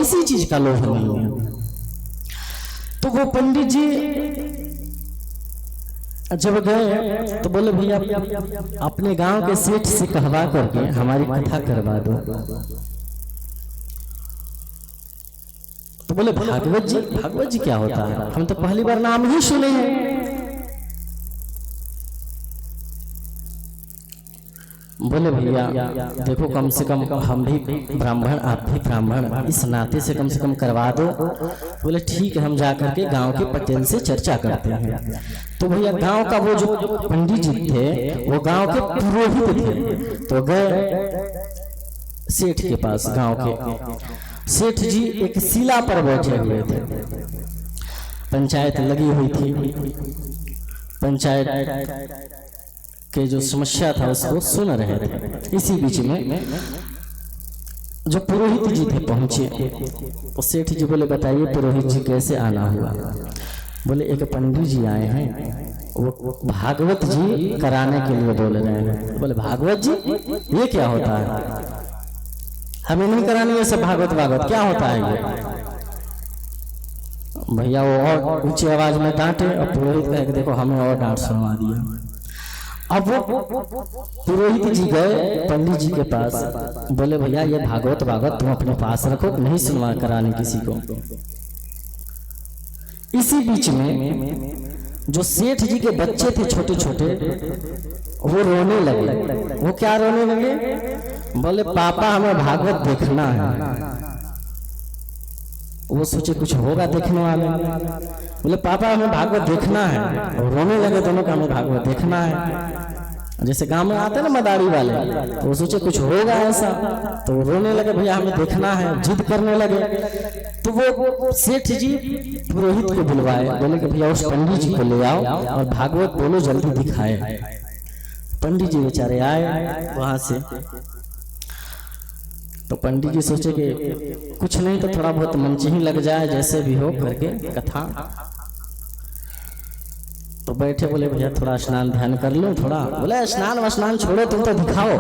किसी चीज का लोभ नहीं है। तो वो पंडित जी जब गए तो बोले भैया अपने गांव के सेठ से कहवा करके हमारी कथा करवा दो। तो बोले भागवत जी क्या होता है, हम तो पहली बार नाम ही सुने हैं। बोले भैया देखो कम से कम हम भी ब्राह्मण आप भी ब्राह्मण, इस नाते से कम करवा दो। बोले ठीक है, हम जाकर के गांव के पटेल से चर्चा करते हैं। तो भैया गांव का वो जो पंडित जी थे वो गांव के पुरोहित थे। तो गए सेठ के पास, गांव के सेठ जी एक शिला पर बैठे हुए थे। पंचायत लगी हुई थी, पंचायत के जो समस्या था उसको सुन रहे थे। इसी बीच में जो पुरोहित जी थे पहुंचे, तो सेठ जी बोले बताइए पुरोहित जी कैसे आना हुआ। बोले एक पंडित जी आए हैं, वो भागवत जी कराने के लिए बोल रहे हैं। बोले भागवत जी ये क्या होता है, हमें नहीं करानी है सब भागवत क्या होता है ये। भैया वो और ऊंची आवाज में डांटे और पुरोहित कहे कि देखो हमें और डांट सुनवा दिया। अब वो पुरोहित जी गए पंडित जी के पास, बोले भैया ये भागवत तुम अपने पास रखो, नहीं सुनवा कराने किसी को। इसी बीच में जो सेठ जी के बच्चे थे छोटे छोटे वो रोने लगे। वो क्या रोने लगे, बोले पापा हमें भागवत देखना है। वो सोचे कुछ होगा देखने वाले, बोले पापा हमें भागवत देखना है। और रोने लगे दोनों का, हमें भागवत देखना है। जैसे गांव में आते हैं ना मदारी वाले, तो वो सोचे कुछ होगा ऐसा, तो वो रोने लगे भैया हमें देखना है, जिद करने लगे। तो वो सेठ जी पुरोहित को बुलवाए, बोले कि भैया उस पंडित जी को ले आओ और भागवत बोलो जल्दी दिखाए। पंडित जी बेचारे आए वहां से। तो पंडित जी सोचे कि कुछ नहीं तो थोड़ा बहुत मंच ही लग जाए, जैसे भी हो करके कथा। तो बैठे, बोले भैया थोड़ा स्नान ध्यान कर लो थोड़ा। बोले स्नान छोड़ो, तुम तो दिखाओ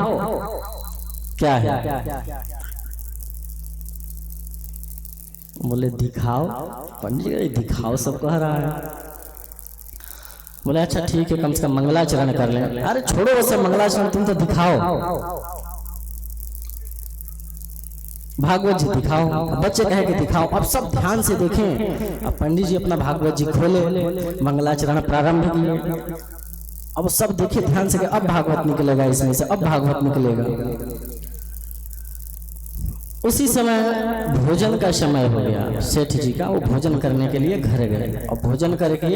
क्या है। बोले दिखाओ, पंडित जी दिखाओ सब कह रहा है। बोले अच्छा ठीक है, कम से कम मंगलाचरण कर लें। अरे छोड़ो वैसे मंगलाचरण, तुम तो दिखाओ भागवत जी दिखाओ। बच्चे कहे कि दिखाओ। अब सब ध्यान से देखें। अब पंडित जी अपना भागवत जी खोले, मंगलाचरण प्रारंभ किए। अब सब देखे ध्यान से कि अब भागवत निकलेगा इसमें से, अब भागवत निकलेगा। उसी समय भोजन का समय हो गया सेठ जी का। वो भोजन करने के लिए घर गए और भोजन करके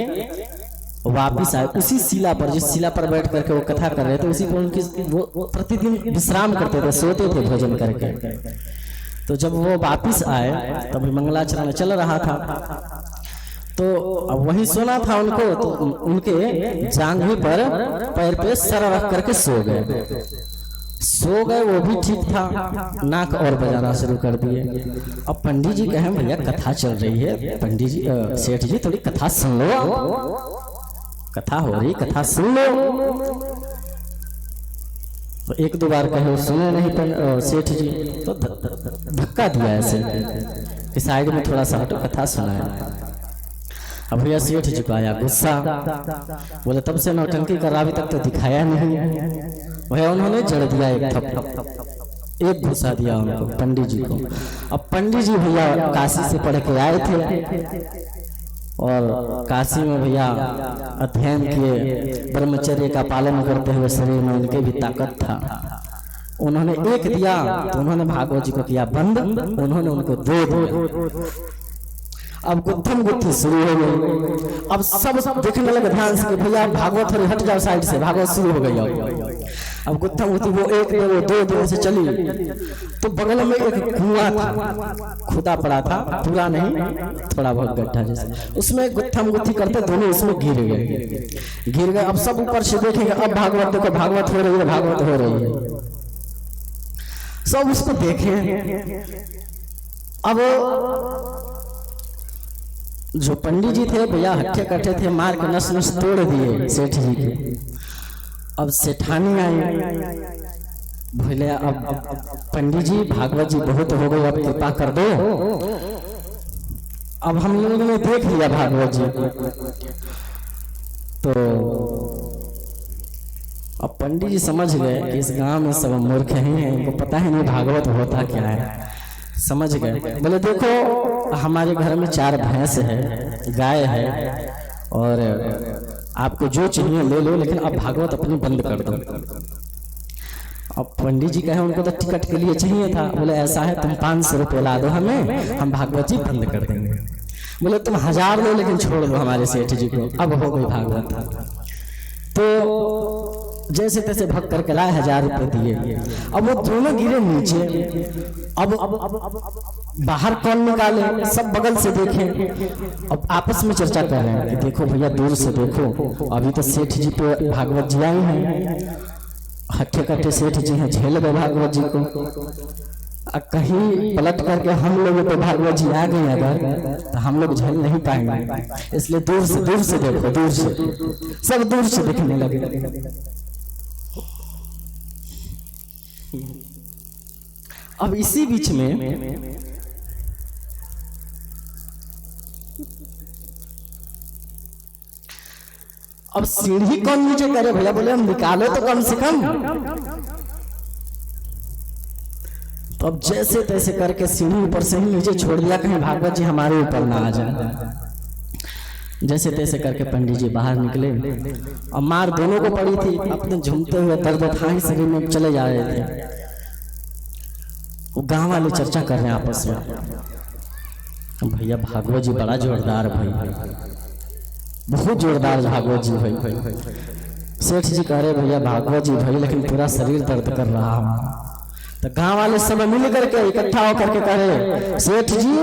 वापिस आए उसी शिला पर, जिस शिला पर बैठ करके वो कथा कर रहे थे, उसी पर उनकी वो प्रतिदिन विश्राम करते थे, सोते थे भोजन करके। तो जब वो वापिस आए तब मंगलाचरण चल रहा था। तो अब वही सोना था उनको, तो उनके जांघे पर पैर पे सर रख करके सो गए। वो भी ठीक था, नाक और बजाना शुरू कर दिए। अब पंडित जी कहे भैया कथा चल रही है, पंडित जी सेठ जी थोड़ी कथा सुन लो, कथा हो रही कथा सुन लो। तो एक दो बार कहे सुने नहीं सेठ जी, तो धक्का दिया ऐसे कि साइड में थोड़ा सा हटो, कथा सुनाया। अब भैया सेठ जी को आया गुस्सा, बोले तब से नौटंकी कर रहा, अभी तक तो दिखाया नहीं। भैया उन्होंने जड़ दिया एक थप्पड़, एक घुसा दिया उनको पंडित जी को। अब पंडित जी भैया काशी से पढ़ के आए थे और काशी में भैया अध्ययन किए, ब्रह्मचर्य का पालन करते हुए शरीर में उनके भी ताकत था। उन्होंने एक दिया तो उन्होंने भागवत जी को किया बंद, उन्होंने उनको दो दिया। अब गुत्थम गुत्थी शुरू हो गई। अब सब देखने लगे ध्यान से कि भैया भागवत थोड़ी हट जाओ साइड से, भागवत शुरू हो गई। अब गुत्थम गुत्थी वो एक दे वो दो दिन से चली। तो बगल में एक कुआं था, खुदा पड़ा था, पूरा नहीं थोड़ा बहुत गड्ढा जैसे, उसमें गुत्थम गुत्थी करते दोनों उसमें गिर गए। अब सब ऊपर से देखेंगे, अब भागवत देखो, भागवत हो रही है, भागवत हो रही है। सब उसको देखे। अब जो पंडित जी थे भैया हट्टे कट्टे थे, मार के नस नस तोड़ दिए सेठ जी के। अब सेठानी आई, बोले अब पंडित जी भागवत जी बहुत हो गए, अब कृपा कर दो। अब हम लोगों ने देख लिया भागवत जी तो अब पंडित जी समझ गए कि इस गांव में सब मूर्ख ही हैं, इनको पता ही नहीं भागवत होता क्या है। समझ गए, बोले देखो हमारे घर में 4 भैंस है, गाय है, और आपको जो चाहिए ले लो, लेकिन अब भागवत अपनी बंद कर दो। अब पंडित जी कहे उनको तो टिकट के लिए चाहिए था। बोले ऐसा है तुम 500 रुपये ला दो हमें, हम भागवत जी बंद कर देंगे। बोले तुम 1000 लो लेकिन छोड़ दो हमारे सेठ जी को। अब हो गई भागवत। तो जैसे तैसे भग करके लाए, 1000 रुपये दिए। अब वो दोनों गिरे नीचे। अब बाहर कौन निकाले, सब बगल से देखें। अब आपस में चर्चा कर रहे हैं कि देखो भैया दूर से देखो, अभी तो सेठ जी पे भागवत जी आई हैं, हट्टे कट्टे सेठ जी हैं, झेल गए भागवत जी को। कहीं पलट करके हम लोग तो भागवत जी आ गए अगर, तो हम लोग झेल नहीं पाएंगे, इसलिए दूर से देखो, दूर से सब दूर से देखने लगे। अब इसी बीच में अब सीढ़ी कौन नीचे करे भैया, बोले हम निकालो तो कम से कम। तो अब जैसे तैसे करके सीढ़ी ऊपर से ही नीचे छोड़ दिया, कहीं भागवत जी हमारे ऊपर ना आ जाए। जैसे तैसे करके पंडित जी बाहर निकले। अब मार दोनों को पड़ी थी, अपने झूमते हुए दर्द थाई शरीर में चले जा रहे थे। वो गांव वाले चर्चा कर रहे हैं आपस में, भैया भागवत जी बड़ा जोरदार भाई, बहुत जोरदार भागवत जी भाई। सेठ जी कह रहे भैया भागवत जी भाई, लेकिन पूरा शरीर दर्द कर रहा है। तो गांव वाले सब मिल करके इकट्ठा होकर के कह रहे सेठ जी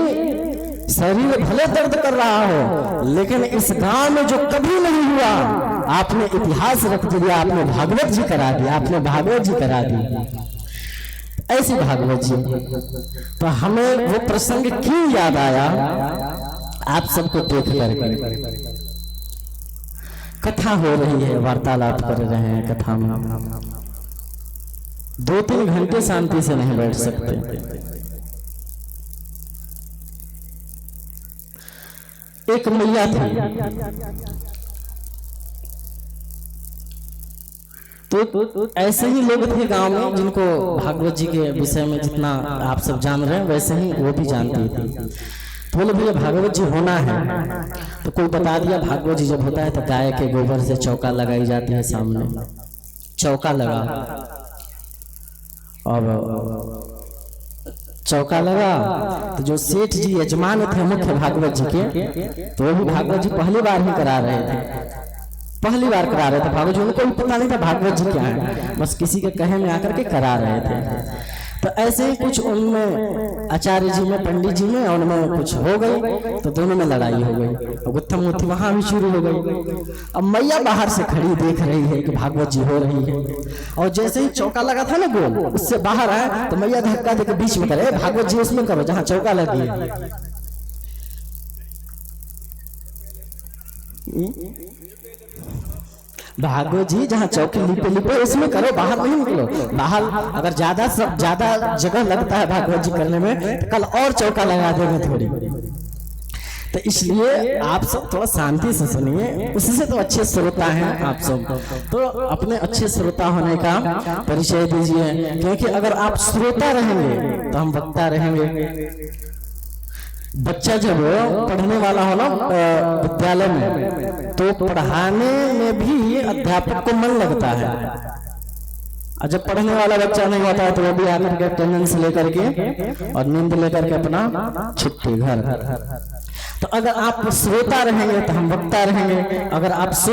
शरीर भले दर्द कर रहा हो, लेकिन इस गांव में जो कभी नहीं हुआ, आपने इतिहास रख दिया, आपने भागवत जी करा दिया, आपने भागवत जी करा दी, ऐसी भागवत जी। तो हमें वो प्रसंग क्यों याद आया, आप सबको देख करके। कथा हो रही है, वार्तालाप कर रहे हैं, कथा में 2-3 घंटे शांति से नहीं बैठ सकते। एक मैया थी, तो ऐसे ही लोग थे गांव में जिनको भागवत जी के विषय में जितना आप सब जान रहे हैं वैसे ही वो भी जानती थी। तो बोले भैया भागवत जी होना है, तो कोई बता दिया भागवत जी जब होता है तो गाय के गोबर से चौका लगाई जाती है, सामने चौका लगा। अब चौका लगा तो जो सेठ जी यजमान थे मुख्य भागवत जी के, तो वो भी भागवत जी पहली बार ही करा रहे थे, पहली बार करा रहे थे भागवत जी। उनको भी पता नहीं था भागवत जी क्या है, बस किसी के कहे में आकर के करा रहे थे। तो ऐसे ही कुछ उनमें आचार्य जी में, पंडित जी में, उनमें कुछ हो गई, तो दोनों में लड़ाई हो गई, गुत्थम गुत्थी वहां भी शुरू हो गई। अब मैया बाहर से खड़ी देख रही है कि भागवत जी हो रही है, और जैसे ही चौका लगा था ना गोल, उससे बाहर आए तो मैया धक्का देकर बीच में करे, भागवत जी उसमें करो जहां चौका लगी है। भागवत जी जहाँ चौकी लिपे उसमें करो, बाहर नहीं निकलो। बाहर अगर ज्यादा जगह लगता है भागवत जी करने में, तो कल और चौका लगा देंगे थोड़ी। तो इसलिए आप सब थोड़ा शांति से सुनिए, उससे तो अच्छे श्रोता हैं आप सब, तो अपने अच्छे श्रोता होने का परिचय दीजिए, क्योंकि अगर आप श्रोता रहेंगे तो हम वक्ता रहेंगे। बच्चा जब पढ़ने वाला हो ना विद्यालय में, तो पढ़ाने में भी अध्यापक को मन लगता है, और जब पढ़ने वाला बच्चा नहीं होता है तो वो भी आकर के अटेंडेंस लेकर के और नींद लेकर के अपना छुट्टी घर। तो अगर आप श्रोता रहेंगे तो हम वक्ता रहेंगे, अगर आप